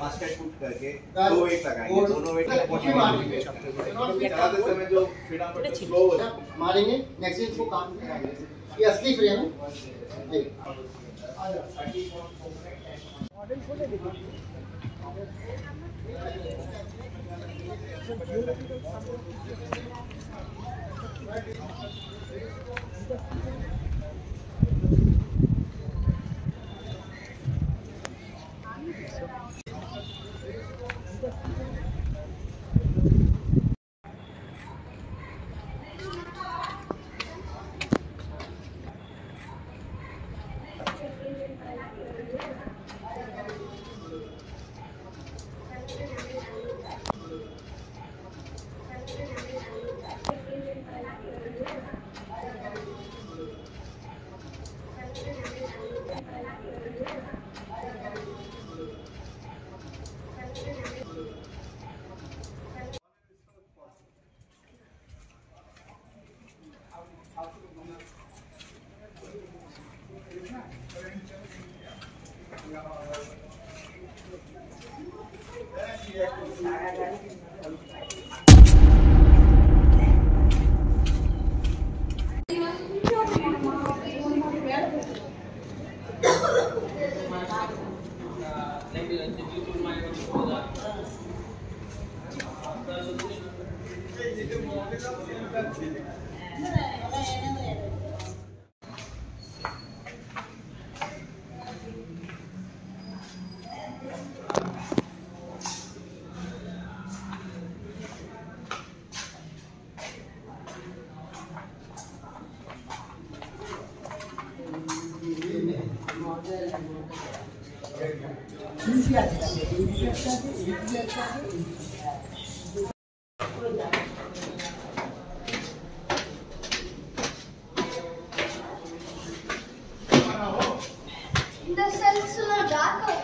Mustard food करके 2 wait लगाएंगे, दोनों वेट चलाते समय जो स्लो मारेंगे, नेक्स्ट इसको काट के लगाएंगे। ये असली फ्रेम है। The cells are darker.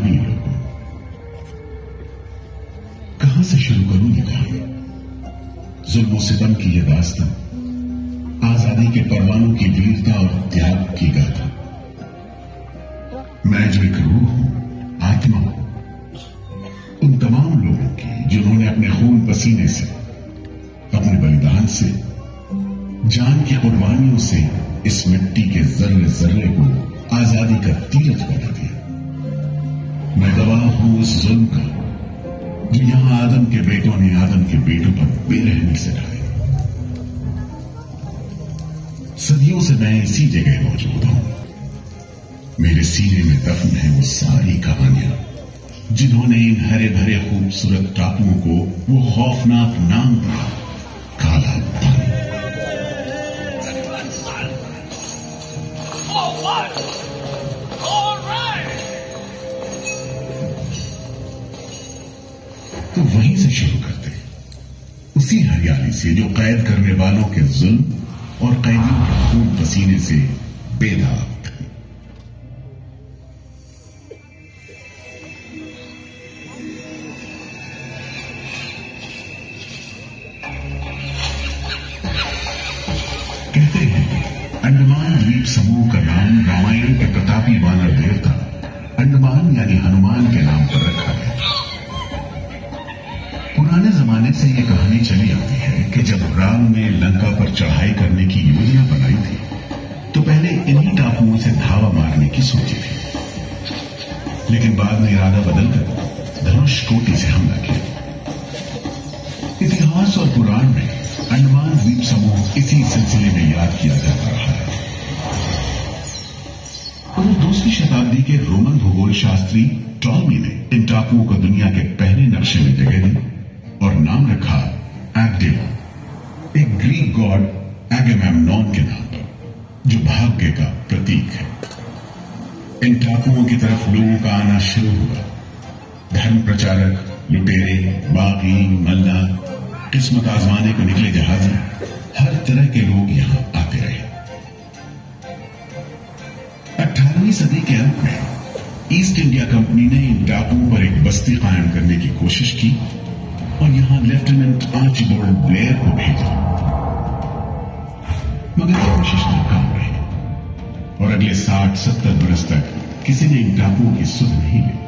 अंडमानी लोगों, कहां से शुरू करूं ये कहानी? जुल्म सितम की यह दास्तां, आजादी के परवानों की वीरता और त्याग की गाथा। मैं जो एक रूह हूं, आत्मा हूं, उन तमाम लोगों की जिन्होंने अपने खून पसीने से, अपने बलिदान से, जान की कुर्बानियों से इस मिट्टी के जर्रे जर्रे को आजादी का तीरथ बना दिया। मैं गवाह हूं उस जुल्म का जो यहां आदम के बेटों ने आदम के बेटों पर बेरहमी से ढाया। सदियों से मैं इसी जगह मौजूद हूं। मेरे सीने में दफन है वो सारी कहानियां जिन्होंने इन हरे भरे खूबसूरत टापुओं को वो खौफनाक नाम दिया, काला पानी। तो वहीं से शुरू करते, उसी हरियाली से जो कैद करने वालों के जुल्म और कैदियों के खून पसीने से बेदाग थी। कहते हैं अंडमान द्वीप समूह का नाम रामायण के प्रतापी वानर देवता अंडमान यानी हनुमान के नाम पर रखा गया। पुराने जमाने से यह कहानी चली आती है कि जब राम ने लंका पर चढ़ाई करने की योजना बनाई थी तो पहले इन्हीं टापुओं से धावा मारने की सोची थी, लेकिन बाद में इरादा बदलकर धनुष कोटि से हमला किया। इतिहास और पुराण में अंडमान द्वीप समूह इसी सिलसिले में याद किया जाता रहा है। 2वीं शताब्दी के रोमन भूगोल शास्त्री टॉलमी ने इन टापुओं को दुनिया के पहले नक्शे में जगह दी और नाम रखा एग्डेल, एक ग्रीक गॉड एगेमेम्नॉन के नाम पर, जो भाग्य का प्रतीक है। इन टापुओं की तरफ लोगों का आना शुरू हुआ। धर्म प्रचारक, लुटेरे, बागी, मल्ला, किस्मत आजमाने को निकले जहाजी, हर तरह के लोग यहां आते रहे। 18वीं सदी के अंत में ईस्ट इंडिया कंपनी ने इन टापुओं पर एक बस्ती कायम करने की कोशिश की और यहां लेफ्टिनेंट आर्चिबाल्ड ब्लेयर को भेजा, मगर यह कोशिश नाकाम रही और अगले 60-70 बरस तक किसी ने इन टापुओं की सुध नहीं ली।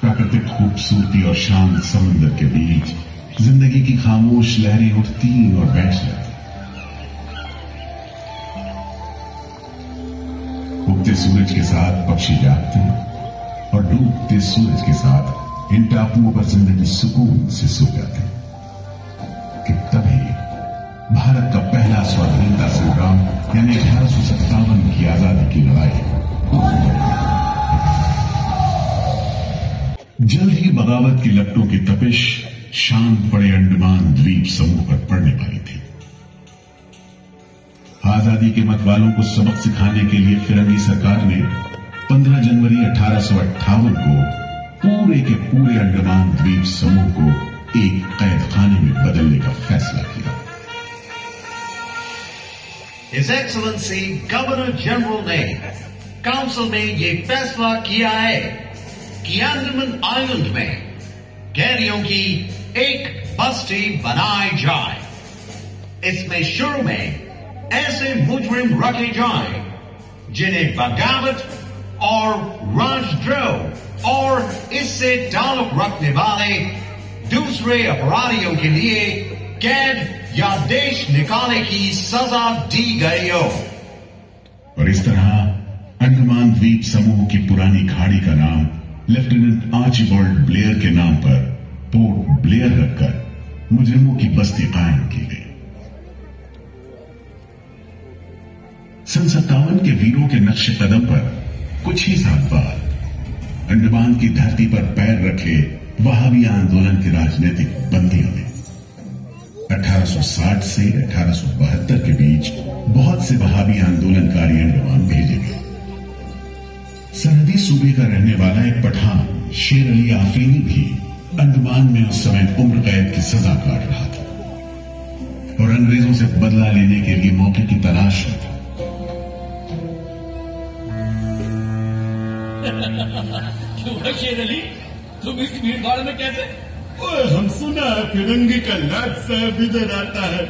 प्राकृतिक खूबसूरती और शांत समुद्र के बीच जिंदगी की खामोश लहरें उठती और बैठ जाती। उगते सूरज के साथ पक्षी जागते और डूबते सूरज के साथ इन टापुओं पर जिंदगी सुकून से सो जाती। कि तभी भारत का पहला स्वाधीनता संग्राम यानी 1857 की आजादी की लड़ाई जल्द ही बगावत की लपटों की तपिश शांत पड़े अंडमान द्वीप समूह पर पड़ने वाली थी। आजादी के मतवालों को सबक सिखाने के लिए फिरंगी सरकार ने 15 जनवरी 1858 को पूरे के पूरे अंडमान द्वीप समूह को एक कैद खाने में बदलने का फैसला किया। His Excellency गवर्नर जनरल ने काउंसिल में ये फैसला किया है कि अंडमान आइलैंड में कैदियों की एक बस्ती बनाई जाए। इसमें शुरू में ऐसे मुजरिम रखे जाएं जिन्हें बगावत और राजद्रोह और इससे ताल्लुक रखने वाले दूसरे अपराधियों के लिए कैद या देश निकालने की सजा दी गई हो। और इस तरह अंडमान द्वीप समूह की पुरानी खाड़ी का नाम लेफ्टिनेंट आर्चिबाल्ड ब्लेयर के नाम पर पोर्ट ब्लेयर रखकर मुजरिमों की बस्ती कायम की गई। सन 57 के वीरों के नक्शे कदम पर कुछ ही साल बाद अंडमान की धरती पर पैर रखे वहाबी आंदोलन के राजनीतिक बंदियों ने 1860 से 1872 के बीच बहुत से वहाबी आंदोलनकारी अंडमान भेजे गए। सरहदी सूबे का रहने वाला एक पठान शेर अली आफरीदी भी अंडमान में उस समय उम्र कैद की सजा काट रहा था और अंग्रेजों से बदला लेने के लिए मौके की तलाश में था। क्यों है शेर अली, तुम इस भीड़ भाड़ में कैसे? हम सुना है फिरंगी का लाट साहब इधर आता है,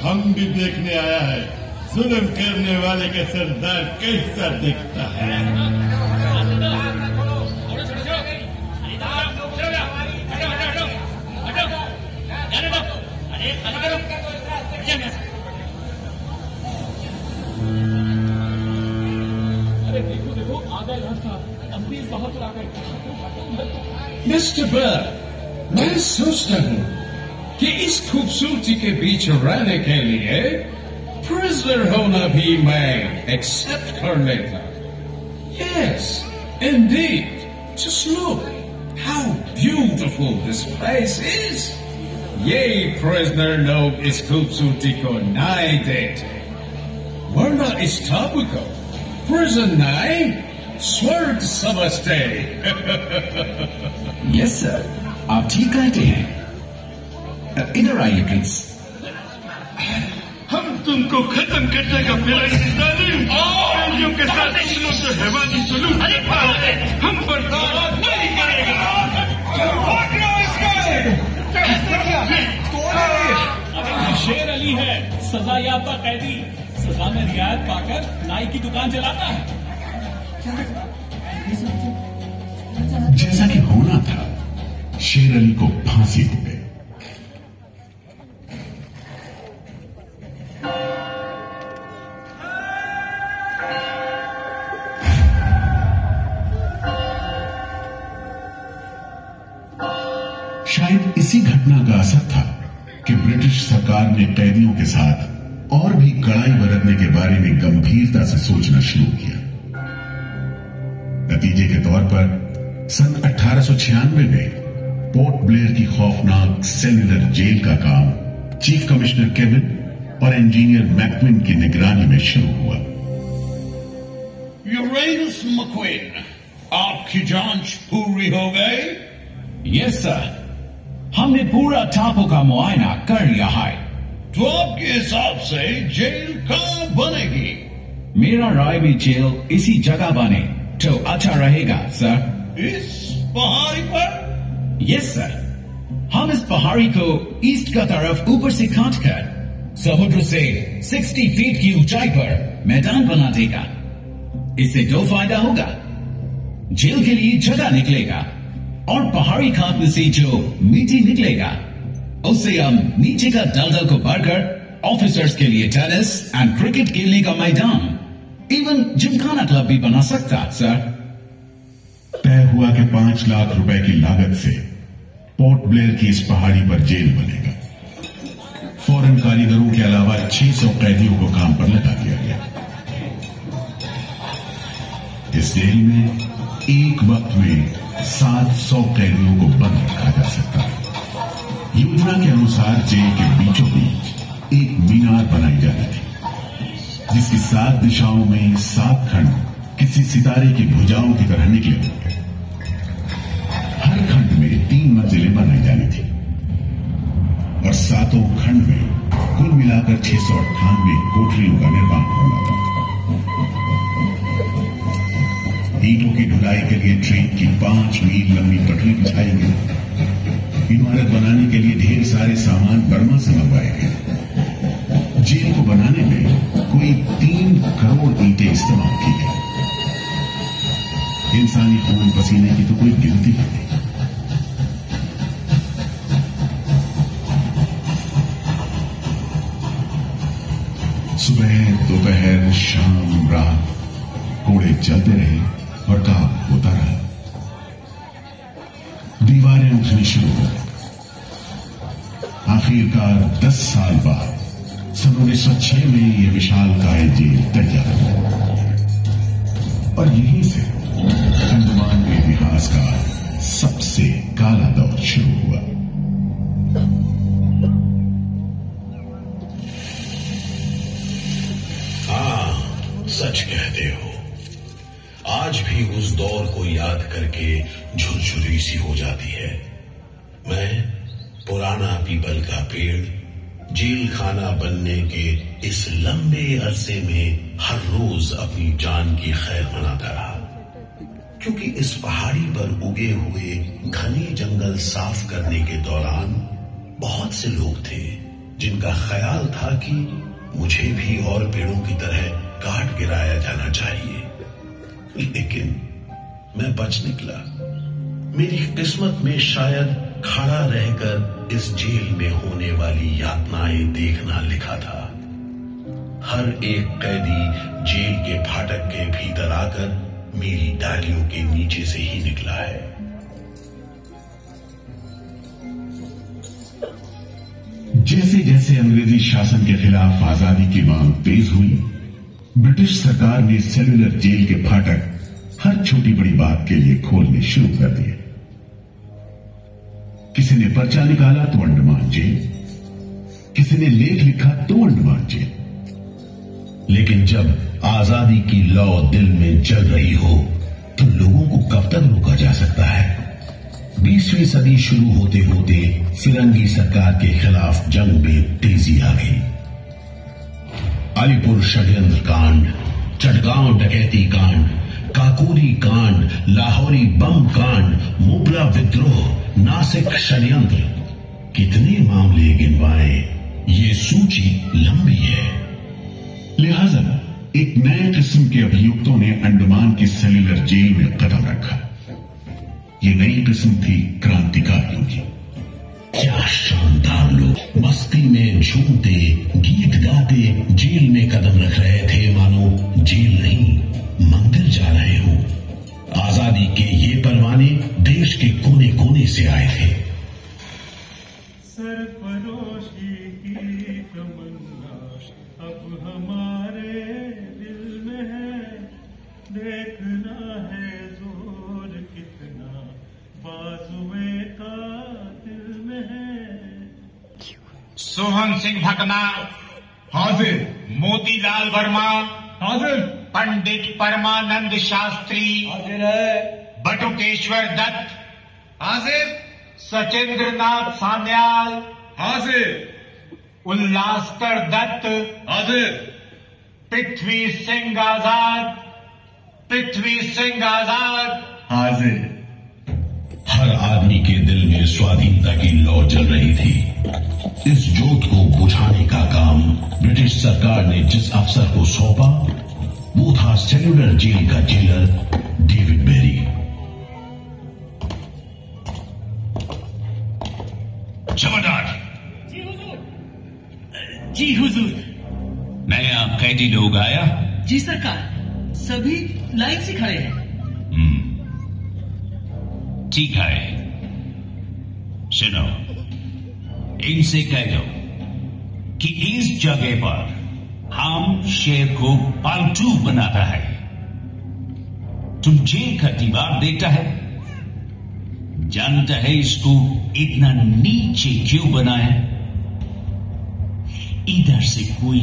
हम भी देखने आया है जुल्म करने वाले का सरदार कैसा दिखता है। अरे देखो देखो आ गए लाट साहब, हम भी इस बहादुर आ गए। मिस्टर बर्ड, मैं सोचता हूँ कि इस खूबसूरती के बीच रहने के लिए प्रिजनर होना भी मैं एक्सेप्ट कर लेता। Yes, indeed. Just look how beautiful this place is. ये प्रिजनर लोग इस खूबसूरती को नहीं देते, वरना इस टापू को प्रिजन नहीं स्वर्ग समझते। यस सर, आप ठीक कहते हैं। इधर आइए प्लीज। हम तुमको खत्म करने का कैदियों के साथ तो हैवानी सुलूक हम बर्दाश्त नहीं करेगा। शेर अली है सजा याफ्ता कैदी, सजा में रियायत पाकर नाई की दुकान चलाता है। जैसा कि होना था, शेर अली को फांसी दी गई। शायद इसी घटना का असर था कि ब्रिटिश सरकार ने कैदियों के साथ और भी कड़ाई बरतने के बारे में गंभीरता से सोचना शुरू किया। नतीजे के तौर पर सन 1896 में पोर्ट ब्लेयर की खौफनाक सेल्युलर जेल का काम चीफ कमिश्नर केविन और इंजीनियर मैकविन की निगरानी में शुरू हुआ। यूरेनस मक्वीन, आपकी जांच पूरी हो गई? यस सर, हमने पूरा टापू का मुआयना कर लिया है। तो आपके हिसाब से जेल कहाँ बनेगी? मेरा राय में जेल इसी जगह बने तो अच्छा रहेगा सर। इस पहाड़ी पर? यस सर, हम इस पहाड़ी को ईस्ट का तरफ ऊपर से काटकर समुद्र से 60 फीट की ऊंचाई पर मैदान बना देगा। इससे दो फायदा होगा, जेल के लिए जगह निकलेगा और पहाड़ी काटने से जो मिट्टी निकलेगा उससे हम नीचे का दलदल को भरकर ऑफिसर्स के लिए टेनिस एंड क्रिकेट खेलने का मैदान, इवन जिमखाना क्लब भी बना सकता सर। तय हुआ कि 5 लाख रुपए की लागत से पोर्ट ब्लेयर की इस पहाड़ी पर जेल बनेगा। फौरन कारीगरों के अलावा 600 कैदियों को काम पर लगा दिया गया। इस जेल में एक वक्त में 700 कैदियों को बंद रखा जा सकता है। योजना के अनुसार जेल के बीचों बीच एक मीनार बनाई जाती थी जिसकी 7 दिशाओं में 7 खंड किसी सितारे की भुजाओं की तरह निकले होंगे। हर खंड में 3 मंजिलें बनाई जानी थी और 7 खंड में कुल मिलाकर 698 कोठरियों का निर्माण होना था। ईंटों की ढुलाई के लिए ट्रेन की 5 मील लंबी पटरी बिछाई गई। इमारत बनाने के लिए ढेर सारे सामान बर्मा से मंगवाए गए। जेल को बनाने में कोई 3 करोड़ ईंटें इस्तेमाल की गई। इंसानी खून पसीने की तो कोई गिनती ही नहीं। सुबह, दोपहर, शाम, रात कोड़े चलते रहे और काम होता रहा। दीवारें उठनी शुरू हो गई। आखिरकार 10 साल बाद सन 1906 में यह विशालकाय जेल तैयार हुआ और यहीं से अंडमान के इतिहास का सबसे काला दौर शुरू हुआ। हाँ, सच कहते हो। आज भी उस दौर को याद करके झुरझुरी सी हो जाती है। मैं पुराना पीपल का पेड़ जेल खाना बनने के इस लंबे अरसे में हर रोज अपनी जान की खैर मनाता रहा, क्योंकि इस पहाड़ी पर उगे हुए घने जंगल साफ करने के दौरान बहुत से लोग थे जिनका ख्याल था कि मुझे भी और पेड़ों की तरह काट गिराया जाना चाहिए, लेकिन मैं बच निकला। मेरी किस्मत में शायद खड़ा रहकर इस जेल में होने वाली यातनाएं देखना लिखा था। हर एक कैदी जेल के फाटक के भीतर आकर मेरी डालियों के नीचे से ही निकला है। जैसे जैसे अंग्रेजी शासन के खिलाफ आजादी की मांग तेज हुई, ब्रिटिश सरकार ने सेलुलर जेल के फाटक हर छोटी बड़ी बात के लिए खोलने शुरू कर दिए। किसी ने पर्चा निकाला तो अंडमान जेल, किसी ने लेख लिखा तो अंडमान जेल। लेकिन जब आजादी की लौ दिल में जल रही हो तो लोगों को कब तक रोका जा सकता है? 20वीं सदी शुरू होते होते फिरंगी सरकार के खिलाफ जंग में तेजी आ गई। अलीपुर षड्यंत्र कांड, चटगांव डकैती कांड, काकोरी कांड, लाहौरी बम कांड, मोबला विद्रोह, नासिक षड्यंत्र, कितने मामले गिनवाएं, ये सूची लंबी है। लिहाजा एक नए किस्म के अभियुक्तों ने अंडमान की सेलुलर जेल में कदम रखा। ये नई किस्म थी क्रांतिकारियों की। क्या शानदार लोग मस्ती में झूमते, गीत गाते जेल में कदम रख रहे थे, मानो जेल नहीं मंदिर जा रहे हो। आजादी के ये परवाने देश के कोने कोने से आए थे। सरफरोशी की तमन्ना अब हमारे दिल में है, देखना है जोर कितना बाजुए का दिल में है। सोहन सिंह भकना हाजिर, मोतीलाल वर्मा हाजिर, पंडित परमानंद शास्त्री हाजिर है, बटुकेश्वर दत्त हाजिर, सचिंद्र नाथ सान्याल हाजिर, उल्लासकर दत्त हाजिर, पृथ्वी सिंह आजाद, पृथ्वी सिंह आजाद हाजिर। हर आदमी के दिल में स्वाधीनता की लौ जल रही थी। इस जोत को बुझाने का काम ब्रिटिश सरकार ने जिस अफसर को सौंपा वो था सेलुलर जेल का जेलर डेविड बेरी। जमादार जी हुजूर। नया कैदी लोग आया? जी सरकार, सभी लाइन से खड़े हैं। ठीक है, सुनो, इनसे कह दो कि इस जगह पर हम शेर को पालतू बनाता है। तुम जेल का दीवार देखता है, जानता है इसको इतना नीचे क्यों बनाया? इधर से कोई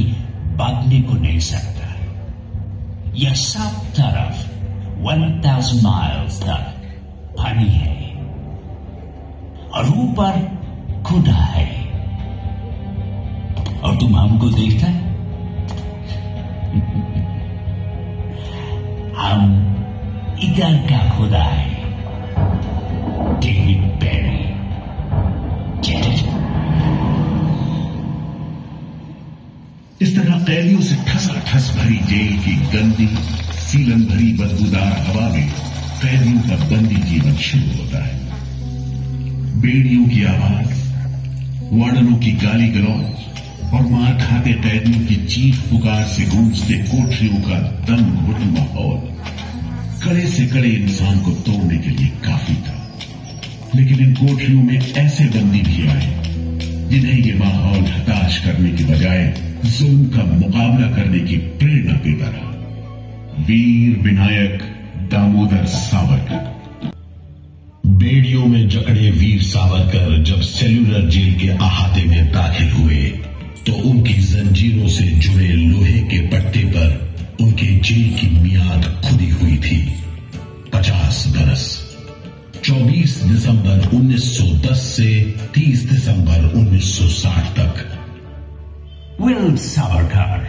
भागने को नहीं सकता। यह सब तरफ 1000 माइल्स तक पानी है और ऊपर खुदा है, और तुम हमको देखता है? हम इधर का खुदा है, डेविड बेरी। Get it? इस तरह कैदियों से ठसाठस भरी जेल की गंदी सीलन भरी बदबूदार हवा में कैदियों का बंदी जीवन शुरू होता है। बेड़ियों की आवाज, वार्डनों की गाली गलौज और मार खाते कैदियों की चीख पुकार से गूंजते कोठरियों का दम घुटन माहौल कड़े से कड़े इंसान को तोड़ने के लिए काफी था। लेकिन इन कोठरियों में ऐसे बंदी भी आए जिन्हें ये माहौल हताश करने की बजाय जुल्म का मुकाबला करने की प्रेरणा देता रहा। वीर विनायक दामोदर सावरकर। बेड़ियों में जकड़े वीर सावरकर जब सेलुलर जेल के अहाते में दाखिल हुए तो उनकी जंजीरों से जुड़े लोहे के पट्टे पर उनके जेल की मियाद खुदी हुई थी 50 बरस। 24 दिसंबर 1910 से 30 दिसंबर 1960 तक। विल सावरकर,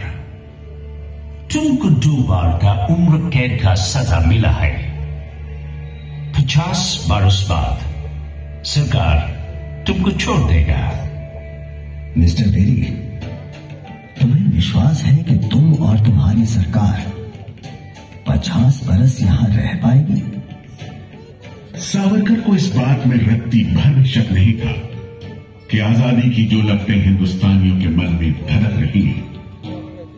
तुमको 2 बार का उम्र कैद का सजा मिला है। 50 बरस बाद सरकार तुमको छोड़ देगा। मिस्टर बेरी, तुम्हें विश्वास है कि तुम और तुम्हारी सरकार 50 बरस यहां रह पाएगी? सावरकर को इस बात में रत्ती भर भी शक नहीं था कि आजादी की जो लपटें हिंदुस्तानियों के मन में धड़क रही हैं,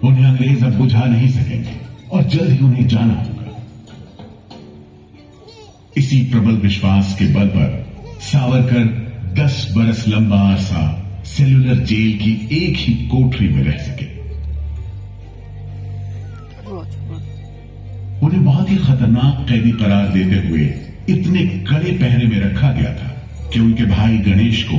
उन्हें अंग्रेज अब बुझा नहीं सकेंगे और जल्द ही उन्हें जाना होगा। इसी प्रबल विश्वास के बल पर सावरकर 10 बरस लंबा अरसा सेल्यूलर जेल की एक ही कोठरी में रह सके। उन्हें बहुत ही खतरनाक कैदी करार देते हुए इतने कड़े पहरे में रखा गया था कि उनके भाई गणेश को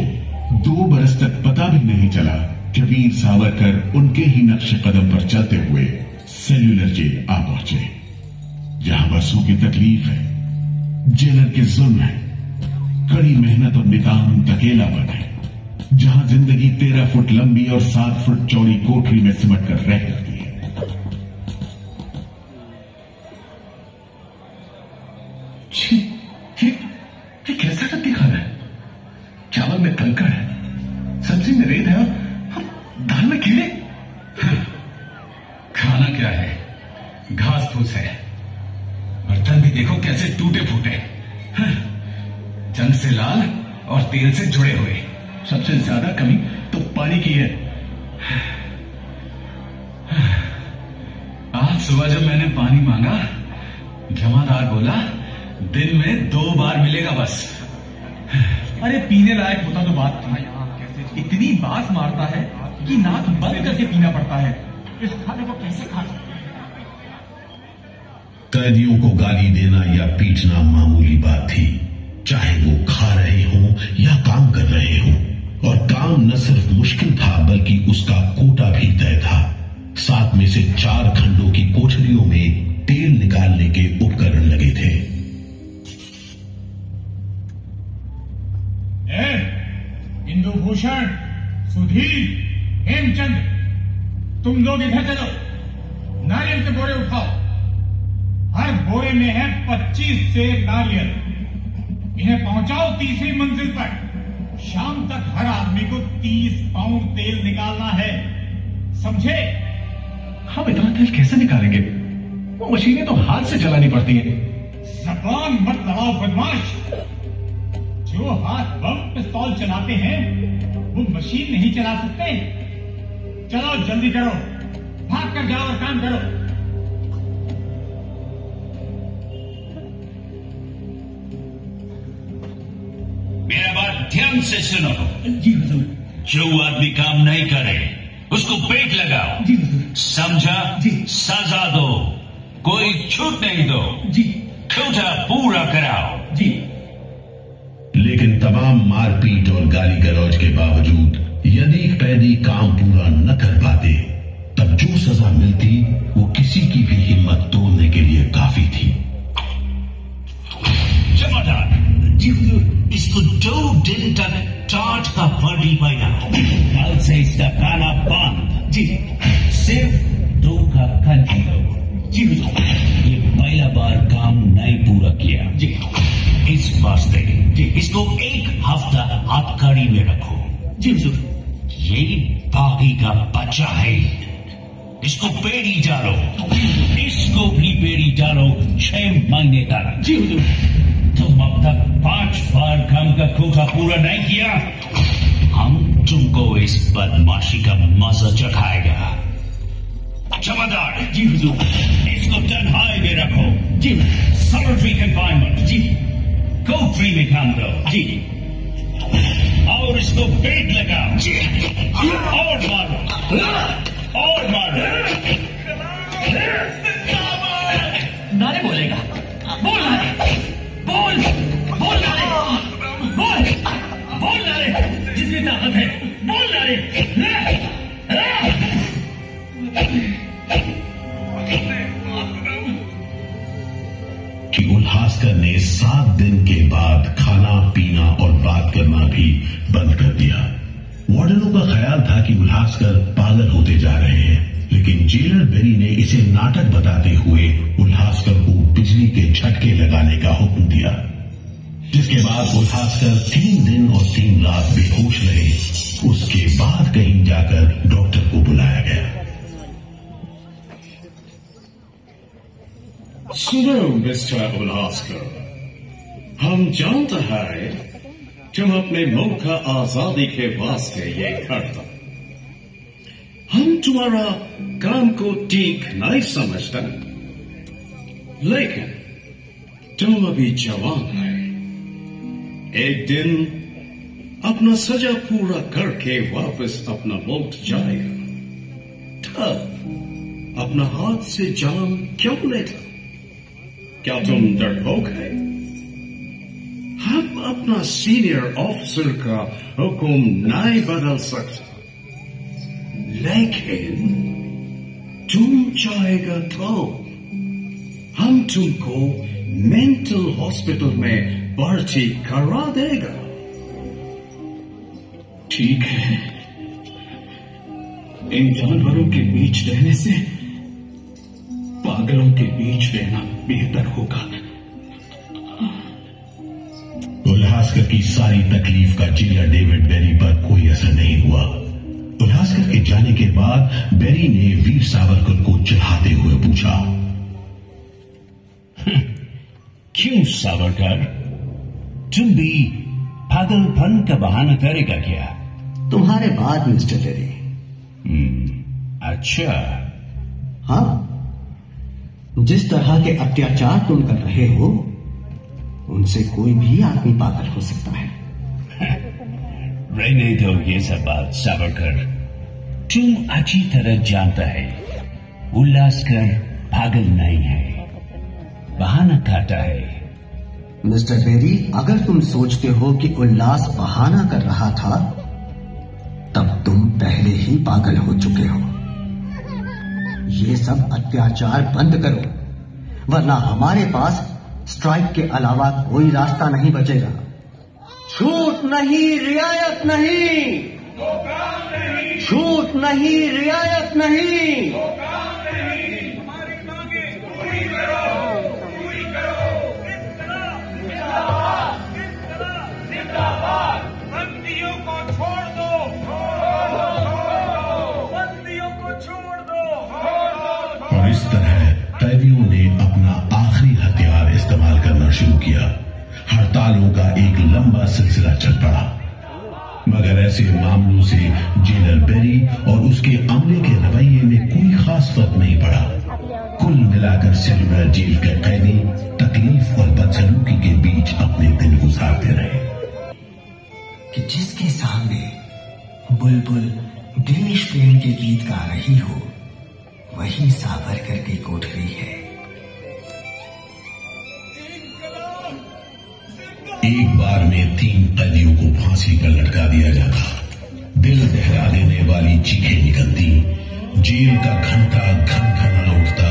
2 बरस तक पता भी नहीं चला कि वीर सावरकर उनके ही नक्शे कदम पर चलते हुए सेल्यूलर जेल आ पहुंचे, जहां बरसों की तकलीफ है, जेलर के जुल्म है, कड़ी मेहनत और नितांत अकेलापन है, जहां जिंदगी 13 फुट लंबी और 7 फुट चौड़ी कोठरी में सिमट कर रह जाती है। ये कैसा रद्दी खाना है? चावल में कंकड़ है, सब्जी में रेत है और दाल में कीड़े। खाना क्या है? घास फूस है। बर्तन भी देखो कैसे टूटे फूटे, जंग से लाल और तेल से जुड़े हुए। सबसे ज्यादा कमी तो पानी की है। आज सुबह जब मैंने पानी मांगा, जमादार बोला दिन में 2 बार मिलेगा बस। अरे पीने लायक होता तो बात थी, इतनी बात मारता है कि नाक बंद करके पीना पड़ता है। इस खाने को कैसे खा सकते हैं? कैदियों को गाली देना या पीटना मामूली बात थी, चाहे वो खा रहे हों या काम कर रहे हों। और काम न सिर्फ मुश्किल था बल्कि उसका कोटा भी तय था। 7 में से 4 खंडों की कोठरियों में तेल निकालने के उपकरण लगे थे। इंदुभूषण, सुधीर, हेमचंद, तुम लोग इधर चलो, नारियल के बोरे उठाओ। हर बोरे में है 25 सेर नारियल। इन्हें पहुंचाओ 3री मंजिल पर। शाम तक हर आदमी को 30 पाउंड तेल निकालना है, समझे? हम इतना तेल कैसे निकालेंगे? वो मशीनें तो हाथ से चलानी पड़ती हैं। जबान मत लड़ाओ बदमाश। जो हाथ बम पिस्तौल चलाते हैं वो मशीन नहीं चला सकते। चलो जल्दी करो, भाग कर जाओ और काम करो। मेरा बात ध्यान से सुनो। जी हुजूर। जो आदमी काम नहीं करे उसको पेट लगाओ। जी हुजूर। समझा? जी। सजा दो, कोई छूट नहीं दो। जी। कोटा पूरा कराओ। जी। लेकिन तमाम मारपीट और गाली गलौज के बावजूद यदि कैदी काम पूरा न कर पाते, तब जो सजा मिलती वो किसी की भी हिम्मत तोड़ने के लिए काफी थी। जमादार। जी हुजूर। इसको 2 दिन तक टाट का वर्दी पहनाओ। कल से इसका खाना बंद। जी। सिर्फ 2 का खंजी दो। जी हुजूर। ये पहला बार काम नहीं पूरा किया। जी। इस वास्ते इसको 1 हफ्ता हथकड़ी में रखो। जी हुजूर। ये बागी का बच्चा है, इसको बेड़ी डालो। इसको भी बेड़ी डालो 6 महीने तक। जी हुजूर। तुम अब तक 5 बार काम का कोटा पूरा नहीं किया, हम तुमको इस बदमाशी का मजा चखाएगा। जमादार। जी हुजूर। इसको तन्हाई में रखो। जी। Solitary confinement. जी। कोठरी में काम दो। जी। और इसको पेट लगाओ। जी। और मारो, और मारो। नारे बोलेगा। बोल नारे, बोल, बोल नारे, बोल, बोल नारे, जितनी ताकत है बोल नारे। उल्हासकर ने 7 दिन के बाद खाना पीना और बात करना भी बंद कर दिया। वार्डनों का ख्याल था कि उल्हासकर पागल होते जा रहे हैं, लेकिन जेलर बेरी ने इसे नाटक बताते हुए उल्हासकर को बिजली के झटके लगाने का हुक्म दिया, जिसके बाद उल्हासकर 3 दिन और 3 रात बेहोश रहे। उसके बाद कहीं जाकर डॉक्टर को बुलाया गया। सुनो मिस्टर उल्हासकर, हम जानते हैं तुम अपने मुल्क का आजादी के वास्ते ये करता। हम तुम्हारा काम को ठीक नहीं समझते, लेकिन तुम अभी जवान है। एक दिन अपना सजा पूरा करके वापस अपना मुल्क जाएगा, तब अपना हाथ से जान क्यों लेता? क्या तुम डरपोक है? हम अपना सीनियर ऑफिसर का हुक्म नहीं बदल सकते, लेकिन तुम चाहेगा तो हम तुमको मेंटल हॉस्पिटल में भर्ती करा देगा। ठीक है, इन जानवरों के बीच रहने से पागलों के बीच रहना बेहतर होगा। उल्हासकर की सारी तकलीफ का जेलर डेविड बेरी पर कोई असर नहीं हुआ। उल्हासकर के जाने के बाद बेरी ने वीर सावरकर को चिढ़ाते हुए पूछा, क्यों सावरकर, तुम भी पागलपन का बहाना करेगा क्या? तुम्हारे बाद मिस्टर बेरी। अच्छा। हाँ, जिस तरह के अत्याचार तुम कर रहे हो उनसे कोई भी आदमी पागल हो सकता है। रहने दो ये सब बात सावरकर, तुम अच्छी तरह जानता है उल्हासकर पागल नहीं है, बहाना खाता है। मिस्टर बेरी, अगर तुम सोचते हो कि उल्लास बहाना कर रहा था, तब तुम पहले ही पागल हो चुके हो। ये सब अत्याचार बंद करो, वरना हमारे पास स्ट्राइक के अलावा कोई रास्ता नहीं बचेगा। छूट नहीं, रियायत नहीं, छूट नहीं, रियायत नहीं। बंदियों को छोड़ दो, बंदियों को छोड़ दो। और इस तरह कैदियों ने अपना आखिरी हथियार इस्तेमाल करना शुरू किया। हड़तालों का एक लंबा सिलसिला चल पड़ा, मगर ऐसे मामलों से जेलर बेरी और उसके अमले के रवैये में कोई खास फर्क नहीं पड़ा। कुल मिलाकर सेलुलर जेल के कैदी तकलीफ और बदसलूकी के बीच अपने दिन गुजारते रहे। कि जिसके सामने बुलबुल देश प्रेम के गीत गा रही हो, वही सावरकर की कोठरी है। एक बार में 3 कैदियों को फांसी पर लटका दिया जाता। दिल दहला देने वाली चीखें निकलती, जेल का घंटा घन-घना उठता,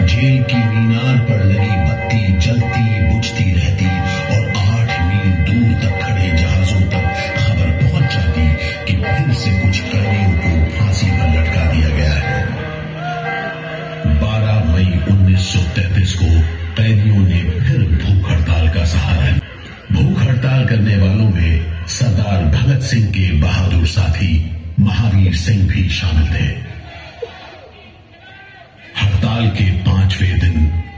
जेल की मीनार पर लगी बत्ती जलती बुझती रहती और 8 मील दूर तक खड़े जहाजों तक खबर पहुंच जाती कि फिर से कुछ कैदियों को फांसी पर लटका दिया गया है। 12 मई 1933 को कैदियों ने फिर भूख हड़ताल का सहारा लिया। भूख हड़ताल करने वालों में सरदार भगत सिंह के बहादुर साथी महावीर सिंह भी शामिल थे। हड़ताल के 5वें दिन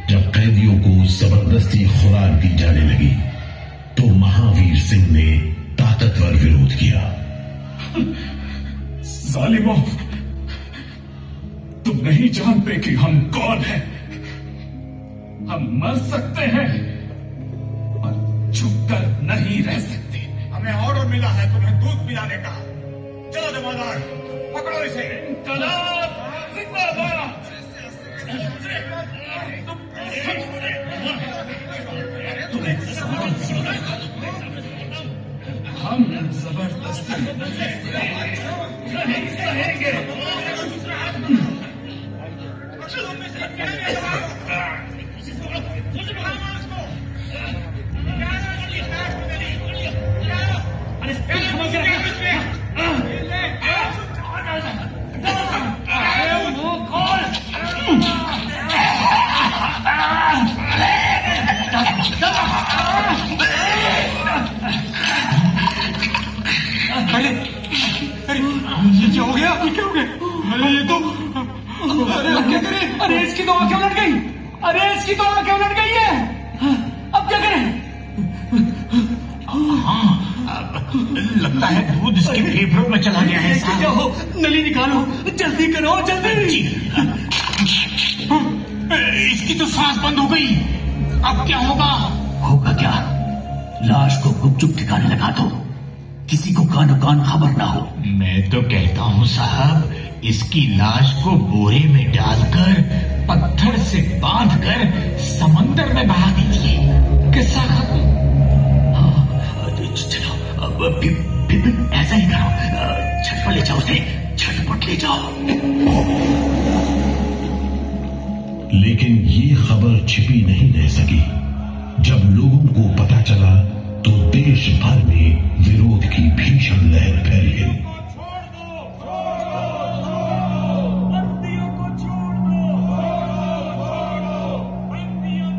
जब कैदियों को जबरदस्ती खुराक दी जाने लगी, तो महावीर सिंह ने ताकतवर विरोध किया। जालिमों, तुम नहीं जानते कि हम कौन हैं। हम मर सकते हैं और छुपकर नहीं रह सकते। हमें ऑर्डर मिला है तुम्हें दूध पिलाने का। चलो जमादार, पकड़ो इसे। इंकलाब जिंदाबाद। हम जबरदस्ती नहीं सहेंगे। अरे इसकी तो आंखें उलट गई है। अब क्या करें? लगता है दूध इसके फेफड़ों में चला गया है। जाओ, नली निकालो, जल्दी करो, जल्दी। इसकी तो सांस बंद हो गई। अब क्या होगा? होगा क्या? लाश को गुपचुप ठिकाने लगा दो, किसी को कानो कान खबर ना हो। मैं तो कहता हूँ साहब, इसकी लाश को बोरे में डालकर पत्थर से बांधकर समंदर में बहा दीजिए। किस्सा खत्म। चलो, फिर ऐसा ही करो। छटपट ले जाओ उसे, छटपट ले जाओ। लेकिन ये खबर छिपी नहीं रह सकी। जब लोगों को पता चला तो देश भर में विरोध की भीषण लहर फैल गई।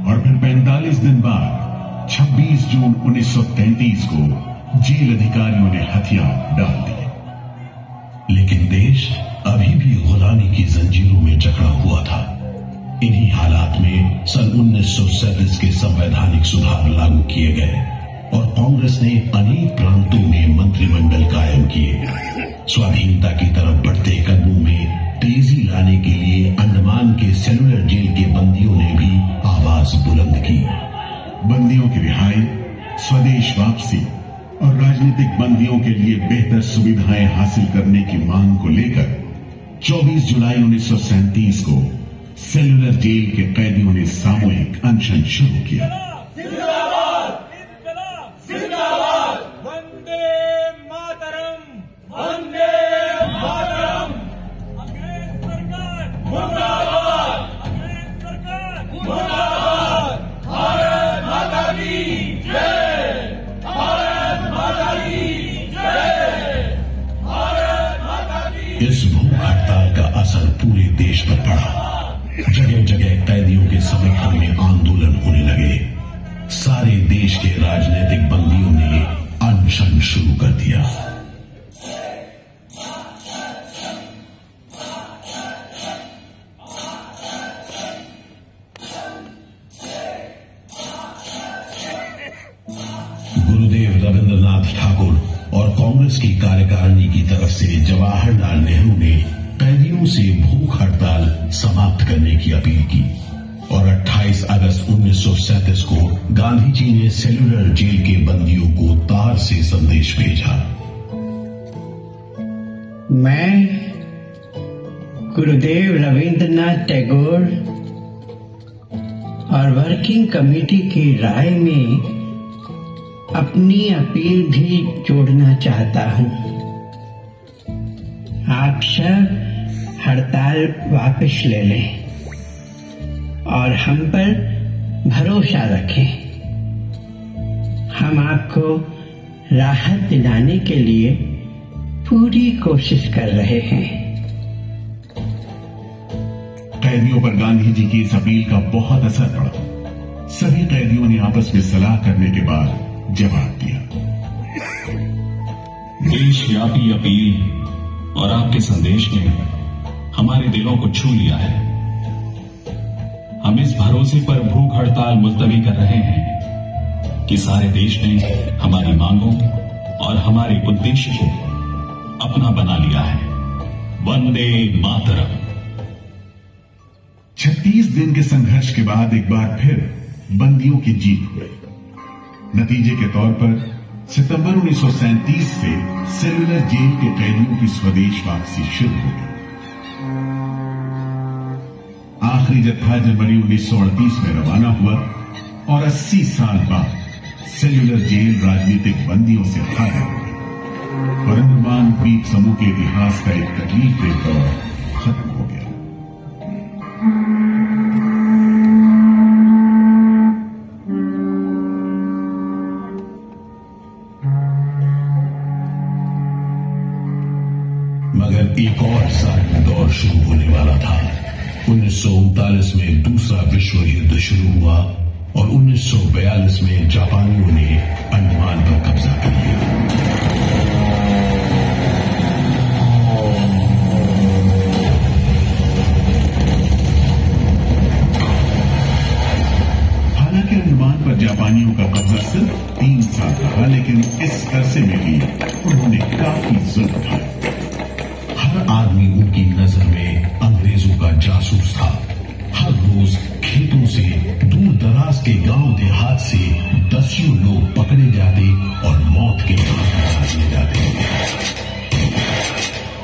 और फिर 45 दिन बाद 26 जून 1933 को जेल अधिकारियों ने हथियार डाल दिए। लेकिन देश अभी भी गुलामी की जंजीरों में जकड़ा हुआ था। इन्हीं हालात में सन 1937 के संवैधानिक सुधार लागू किए गए और कांग्रेस ने अनेक प्रांतों में मंत्रिमंडल कायम किए। स्वाधीनता की तरफ बढ़ते कदमों में तेजी लाने के लिए अंडमान के सेलुलर जेल के बंदियों ने भी आवाज बुलंद की। बंदियों की रिहाई, स्वदेश वापसी और राजनीतिक बंदियों के लिए बेहतर सुविधाएं हासिल करने की मांग को लेकर 24 जुलाई 1937 को सेलुलर जेल के कैदियों ने सामूहिक अनशन शुरू किया। इस भूख हड़ताल का असर पूरे देश पर पड़ा। जगह जगह कैदियों के समर्थन में आंदोलन होने लगे। सारे देश के राजनीतिक बंदियों ने अनशन शुरू कर दिया। गुरुदेव रविंद्रनाथ ठाकुर और कांग्रेस की कार्यकारिणी की तरफ से जवाहरलाल नेहरू ने कैदियों से भूख हड़ताल समाप्त करने की अपील की और 28 अगस्त 1937 को गांधी जी ने सेलुलर जेल के बंदियों को तार से संदेश भेजा। मैं गुरुदेव रविंद्रनाथ टैगोर और वर्किंग कमेटी की राय में अपनी अपील भी जोड़ना चाहता हूं। आप सब हड़ताल वापस ले लें और हम पर भरोसा रखें। हम आपको राहत दिलाने के लिए पूरी कोशिश कर रहे हैं। कैदियों पर गांधी जी की इस अपील का बहुत असर पड़ा। सभी कैदियों ने आपस में सलाह करने के बाद जवाब दिया। देशव्यापी अपील और आपके संदेश ने हमारे दिलों को छू लिया है। हम इस भरोसे पर भूख हड़ताल मुलतवी कर रहे हैं कि सारे देश ने हमारी मांगों और हमारे उद्देश्य को अपना बना लिया है। वंदे मातरम। 36 दिन के संघर्ष के बाद एक बार फिर बंदियों की जीत हुई। नतीजे के तौर पर सितंबर 1937 से सेलुलर जेल के कैदियों की स्वदेश वापसी शुरू हो गई। आखिरी जत्था जनवरी 1938 में रवाना हुआ और 80 साल बाद सेलुलर जेल राजनीतिक बंदियों से खाली हो गई और अंडमान द्वीप समूह के इतिहास का एक तकलीफदेह दौर खत्म हो गया। मगर एक और साल दौर शुरू होने वाला था। 1939 में दूसरा विश्व युद्ध शुरू हुआ और 1942 में जापानियों ने अंडमान पर कब्जा कर लिया। जापानियों का कब्जा सिर्फ 3 साल रहा, लेकिन इस अरसे में भी उन्होंने काफी जुल्म उठाए। हर आदमी उनकी नजर में अंग्रेजों का जासूस था। हर रोज खेतों से, दूर दराज के गांव देहात से दसियों लोग पकड़े जाते और मौत के घाट ले जाते।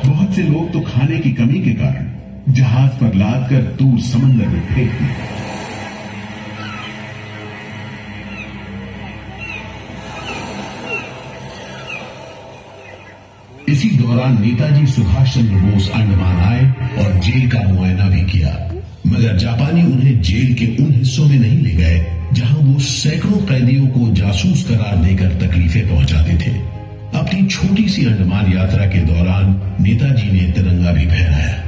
बहुत से लोग तो खाने की कमी के कारण जहाज पर लादकर दूर समंदर में फेंक दिए। इसी दौरान नेताजी सुभाष चंद्र बोस अंडमान आए और जेल का मुआयना भी किया, मगर जापानी उन्हें जेल के उन हिस्सों में नहीं ले गए जहां वो सैकड़ों कैदियों को जासूस करार देकर तकलीफें पहुंचाते थे। अपनी छोटी सी अंडमान यात्रा के दौरान नेताजी ने तिरंगा भी फहराया।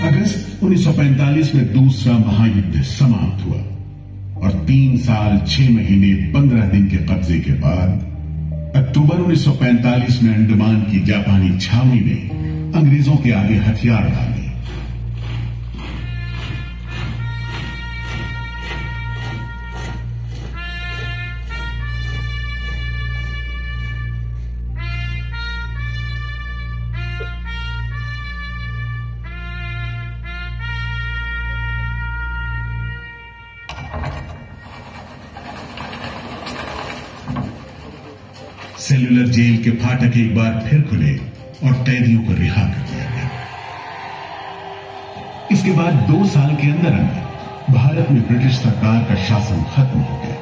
अगस्त 1945 में दूसरा महायुद्ध समाप्त हुआ और 3 साल 6 महीने 15 दिन के कब्जे के बाद अक्टूबर 1945 में अंडमान की जापानी छावनी ने अंग्रेजों के आगे हथियार डाल दिए। सेलुलर जेल के फाटक एक बार फिर खुले और कैदियों को रिहा कर दिया गया। इसके बाद 2 साल के अंदर अंदर भारत में ब्रिटिश सरकार का शासन खत्म हो गया।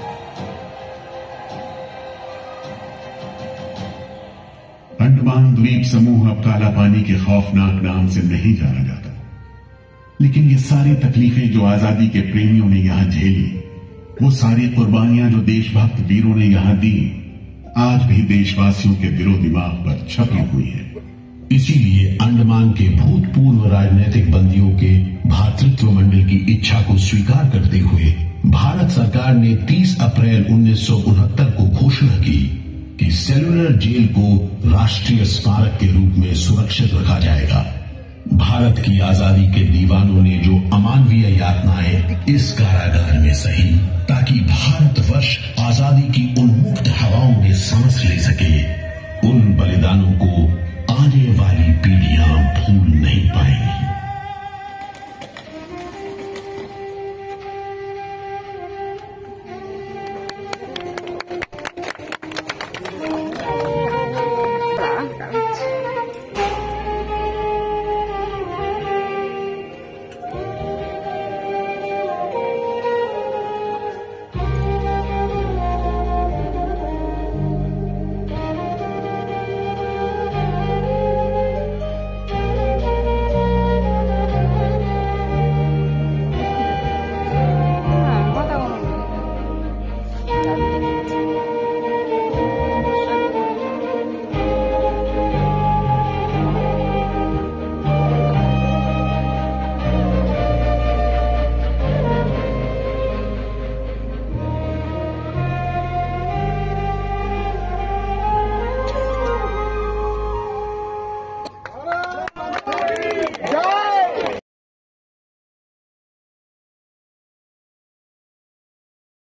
अंडमान द्वीप समूह अब काला पानी के खौफनाक नाम से नहीं जाना जाता, लेकिन ये सारी तकलीफें जो आजादी के प्रेमियों ने यहां झेली, वो सारी कुर्बानियां जो देशभक्त वीरों ने यहां दी, आज भी देशवासियों के दिलो दिमाग पर छपी हुई है। इसीलिए अंडमान के भूतपूर्व राजनीतिक बंदियों के भातृत्व मंडल की इच्छा को स्वीकार करते हुए भारत सरकार ने 30 अप्रैल 1969 को घोषणा की कि सेलुलर जेल को राष्ट्रीय स्मारक के रूप में सुरक्षित रखा जाएगा। भारत की आजादी के दीवानों ने जो अमानवीय यातनाएं इस कारागार में सही, ताकि भारतवर्ष आजादी की उन्मुक्त हवाओं में सांस ले सके, उन बलिदानों को आने वाली पीढ़ियां भूल नहीं पाएंगी।